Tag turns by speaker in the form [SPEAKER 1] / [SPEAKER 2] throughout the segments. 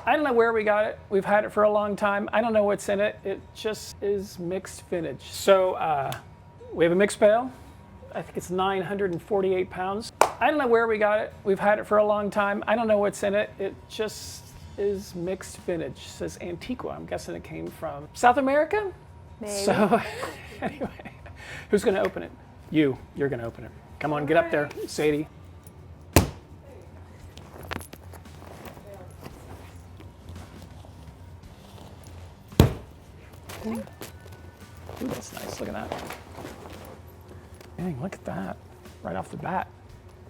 [SPEAKER 1] I don't know where we got it. We've had it for a long time. I don't know what's in it. It just is mixed vintage. So we have a mixed bale. I think it's 948 pounds. I don't know where we got it. We've had it for a long time. I don't know what's in it. It just is mixed vintage. It says Antigua. I'm guessing it came from South America?
[SPEAKER 2] Maybe.
[SPEAKER 1] So anyway, who's gonna open it? You're gonna open it. Come on, get up there, Sadie. Ooh, that's nice. Look at that. Dang, look at that. Right off the bat.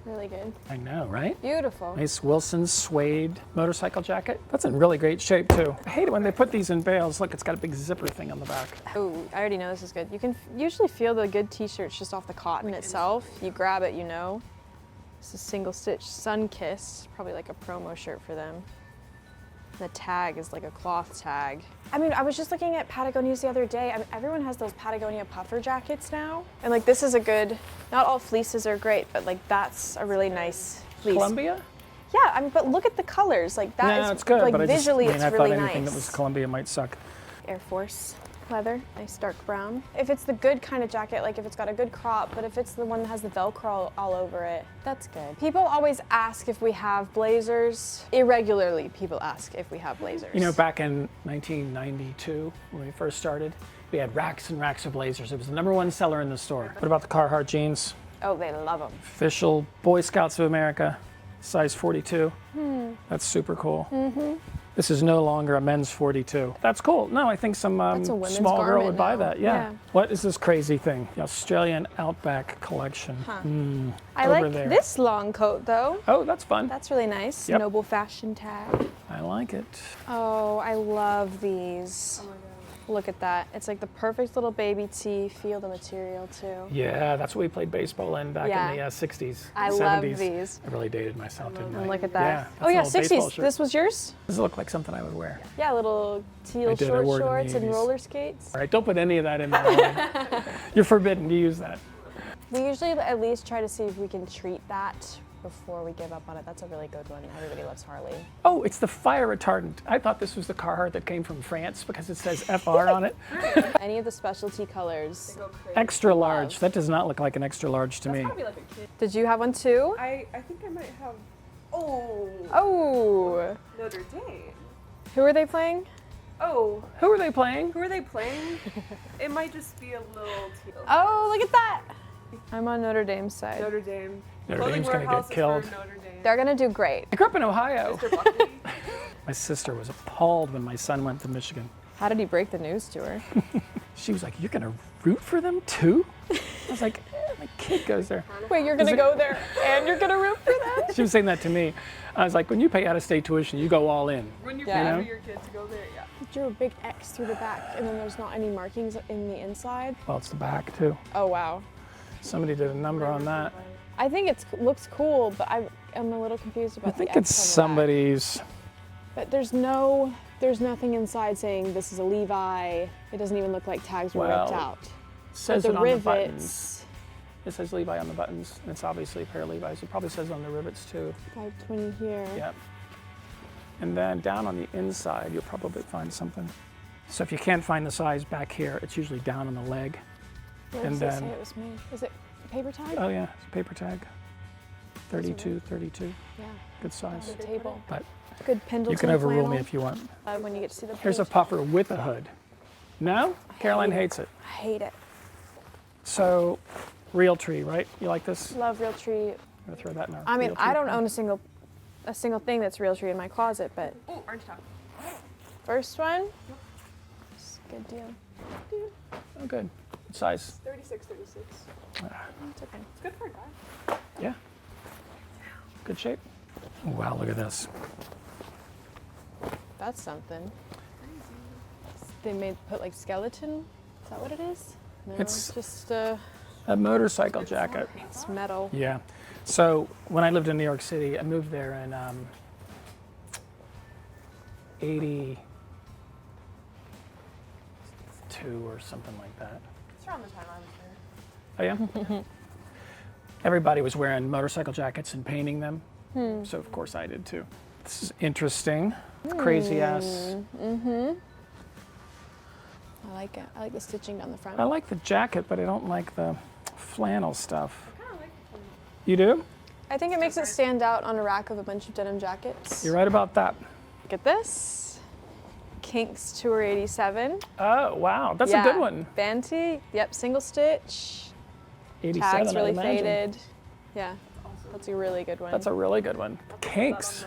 [SPEAKER 2] Really good.
[SPEAKER 1] I know, right?
[SPEAKER 2] Beautiful.
[SPEAKER 1] Nice Wilson suede motorcycle jacket. That's in really great shape, too. I hate it when they put these in bales. Look, it's got a big zipper thing on the back.
[SPEAKER 2] Oh, I already know this is good. You can usually feel the good t-shirts just off the cotton itself. You grab it, you know. This is single stitch sun-kissed. Probably like a promo shirt for them. The tag is like a cloth tag. I mean, I was just looking at Patagonias the other day. I mean, everyone has those Patagonia puffer jackets now. And like this is a good, not all fleeces are great, but like that's a really nice fleece.
[SPEAKER 1] Columbia?
[SPEAKER 2] Yeah, I mean, but look at the colors. Like that is,
[SPEAKER 1] it's good,
[SPEAKER 2] like
[SPEAKER 1] but
[SPEAKER 2] visually
[SPEAKER 1] I
[SPEAKER 2] it's
[SPEAKER 1] thought
[SPEAKER 2] really
[SPEAKER 1] anything
[SPEAKER 2] nice.
[SPEAKER 1] that was Columbia might suck.
[SPEAKER 2] Air Force leather, nice dark brown. If it's the good kind of jacket, like if it's got a good crop, but if it's the one that has the Velcro all over it, that's good. People always ask if we have blazers. Irregularly, people ask if we have blazers.
[SPEAKER 1] You know, back in 1992, when we first started, we had racks and racks of blazers. It was the #1 seller in the store. What about the Carhartt jeans?
[SPEAKER 2] Oh, they love them.
[SPEAKER 1] Official Boy Scouts of America, size 42. That's super cool. This is no longer a men's 42. That's cool. No, I think some
[SPEAKER 2] That's a women's
[SPEAKER 1] small girl
[SPEAKER 2] garment
[SPEAKER 1] would buy
[SPEAKER 2] now.
[SPEAKER 1] that. Yeah.
[SPEAKER 2] Yeah.
[SPEAKER 1] What is this crazy thing? The Australian Outback collection.
[SPEAKER 2] I
[SPEAKER 1] Over
[SPEAKER 2] like
[SPEAKER 1] there.
[SPEAKER 2] this long coat though.
[SPEAKER 1] Oh, that's fun.
[SPEAKER 2] That's really nice.
[SPEAKER 1] Yep.
[SPEAKER 2] Noble fashion tag.
[SPEAKER 1] I like it.
[SPEAKER 2] Oh, I love these.
[SPEAKER 3] Oh my god.
[SPEAKER 2] Look at that. It's like the perfect little baby tee. Feel the material too.
[SPEAKER 1] Yeah, that's what we played baseball in back in the 60s,
[SPEAKER 2] I
[SPEAKER 1] 70s.
[SPEAKER 2] love these.
[SPEAKER 1] I really dated myself, didn't I?
[SPEAKER 2] And look at that.
[SPEAKER 1] Yeah,
[SPEAKER 2] Oh yeah,
[SPEAKER 1] that's an old baseball
[SPEAKER 2] 60s.
[SPEAKER 1] shirt.
[SPEAKER 2] This was yours?
[SPEAKER 1] Does it look like something I would wear?
[SPEAKER 2] Yeah, little teal
[SPEAKER 1] I did, I
[SPEAKER 2] short
[SPEAKER 1] wore it in the
[SPEAKER 2] shorts and
[SPEAKER 1] 80s.
[SPEAKER 2] roller skates.
[SPEAKER 1] All right, don't put any of that in there. You're forbidden to use that.
[SPEAKER 2] We usually at least try to see if we can treat that before we give up on it. That's a really good one. Everybody loves Harley.
[SPEAKER 1] Oh, it's the fire retardant. I thought this was the Carhartt that came from France because it says FR on it.
[SPEAKER 2] Any of the specialty colors.
[SPEAKER 3] Go crazy.
[SPEAKER 1] Extra large. That does not look like an extra large to me.
[SPEAKER 3] Probably like a kid.
[SPEAKER 2] Did you have one too?
[SPEAKER 3] I think I might have. Oh.
[SPEAKER 2] Oh.
[SPEAKER 3] Notre Dame.
[SPEAKER 2] Who are they playing?
[SPEAKER 3] Oh.
[SPEAKER 1] Who are they playing?
[SPEAKER 3] Who are they playing? It might just be a little teal.
[SPEAKER 2] Oh, look at that. I'm on Notre Dame's side.
[SPEAKER 3] Notre Dame.
[SPEAKER 1] Notre
[SPEAKER 3] Clothing
[SPEAKER 1] Dame's gonna get
[SPEAKER 3] warehouse is for
[SPEAKER 1] killed.
[SPEAKER 3] Notre Dame.
[SPEAKER 2] They're gonna do great.
[SPEAKER 1] I grew up in Ohio.
[SPEAKER 3] Mr. Buckley.
[SPEAKER 1] My sister was appalled when my son went to Michigan.
[SPEAKER 2] How did he break the news to her?
[SPEAKER 1] She was like, "You're gonna root for them too?" I was like, "My kid goes there."
[SPEAKER 2] Wait, you're gonna go there and you're gonna root for them?
[SPEAKER 1] She was saying that to me. I was like, "When you pay out-of-state tuition, you go all in."
[SPEAKER 3] When you
[SPEAKER 2] Yeah.
[SPEAKER 3] pay
[SPEAKER 1] You know?
[SPEAKER 3] for your kids to go there, yeah.
[SPEAKER 2] You drew a big X through the back and then there's not any markings in the inside.
[SPEAKER 1] Well, it's the back too.
[SPEAKER 2] Oh wow.
[SPEAKER 1] Somebody did a number on that.
[SPEAKER 2] I think it looks cool, but I'm a little confused
[SPEAKER 1] I
[SPEAKER 2] about
[SPEAKER 1] think
[SPEAKER 2] the
[SPEAKER 1] it's
[SPEAKER 2] X on the back.
[SPEAKER 1] somebody's.
[SPEAKER 2] But there's nothing inside saying this is a Levi. It doesn't even look like tags were ripped
[SPEAKER 1] Well,
[SPEAKER 2] out. But
[SPEAKER 1] Says
[SPEAKER 2] the
[SPEAKER 1] it on the buttons.
[SPEAKER 2] rivets,
[SPEAKER 1] It says Levi on the buttons. And it's obviously a pair of Levi's. It probably says on the rivets too.
[SPEAKER 2] 520 here.
[SPEAKER 1] Yep. And then down on the inside, you'll probably find something. So if you can't find the size back here, it's usually down on the leg.
[SPEAKER 2] Where
[SPEAKER 1] And
[SPEAKER 2] does it
[SPEAKER 1] then-
[SPEAKER 2] say it was made? Is it a paper tag?
[SPEAKER 1] Oh yeah, it's a paper tag. 32, 32.
[SPEAKER 2] Yeah.
[SPEAKER 1] Good size.
[SPEAKER 2] On the table.
[SPEAKER 1] But
[SPEAKER 2] Good Pendleton
[SPEAKER 1] you can overrule
[SPEAKER 2] flannel.
[SPEAKER 1] me if you want.
[SPEAKER 2] When you get to see the
[SPEAKER 1] Here's a
[SPEAKER 2] page.
[SPEAKER 1] puffer with a hood. No? Caroline
[SPEAKER 2] hate it.
[SPEAKER 1] hates it.
[SPEAKER 2] I hate it.
[SPEAKER 1] So, Realtree, right? You like this?
[SPEAKER 2] Love Realtree.
[SPEAKER 1] I'm gonna throw that in our
[SPEAKER 2] I mean, I
[SPEAKER 1] Realtree.
[SPEAKER 2] don't own a single thing that's Realtree in my closet, but
[SPEAKER 3] Oh, orange top.
[SPEAKER 2] first one, it's a good deal.
[SPEAKER 1] Oh, good. What size?
[SPEAKER 3] 36, 36.
[SPEAKER 2] It's okay.
[SPEAKER 3] It's good for a guy.
[SPEAKER 1] Yeah. Good shape. Oh, wow, look at this.
[SPEAKER 2] That's something. They put like skeleton. Is that what it is? No,
[SPEAKER 1] It's-
[SPEAKER 2] just
[SPEAKER 1] A motorcycle jacket.
[SPEAKER 2] it's metal.
[SPEAKER 1] Yeah. So when I lived in New York City, I moved there in 82 or something like that.
[SPEAKER 3] It's around the time I was there.
[SPEAKER 1] Oh yeah. Everybody was wearing motorcycle jackets and painting them, so of course I did too. This is interesting. Crazy ass.
[SPEAKER 2] I like it. I like the stitching down the front.
[SPEAKER 1] I like the jacket, but I don't like the flannel stuff. You do?
[SPEAKER 2] I think it makes it stand out on a rack of a bunch of denim jackets.
[SPEAKER 1] You're right about that.
[SPEAKER 2] Look at this. Kinks Tour 87.
[SPEAKER 1] Oh, wow. That's a good one.
[SPEAKER 2] Band tee. Yep, single stitch.
[SPEAKER 1] 87,
[SPEAKER 2] Tags
[SPEAKER 1] I
[SPEAKER 2] really
[SPEAKER 1] imagine.
[SPEAKER 2] faded. Yeah, that's a really good one.
[SPEAKER 1] That's a really good one. Kinks.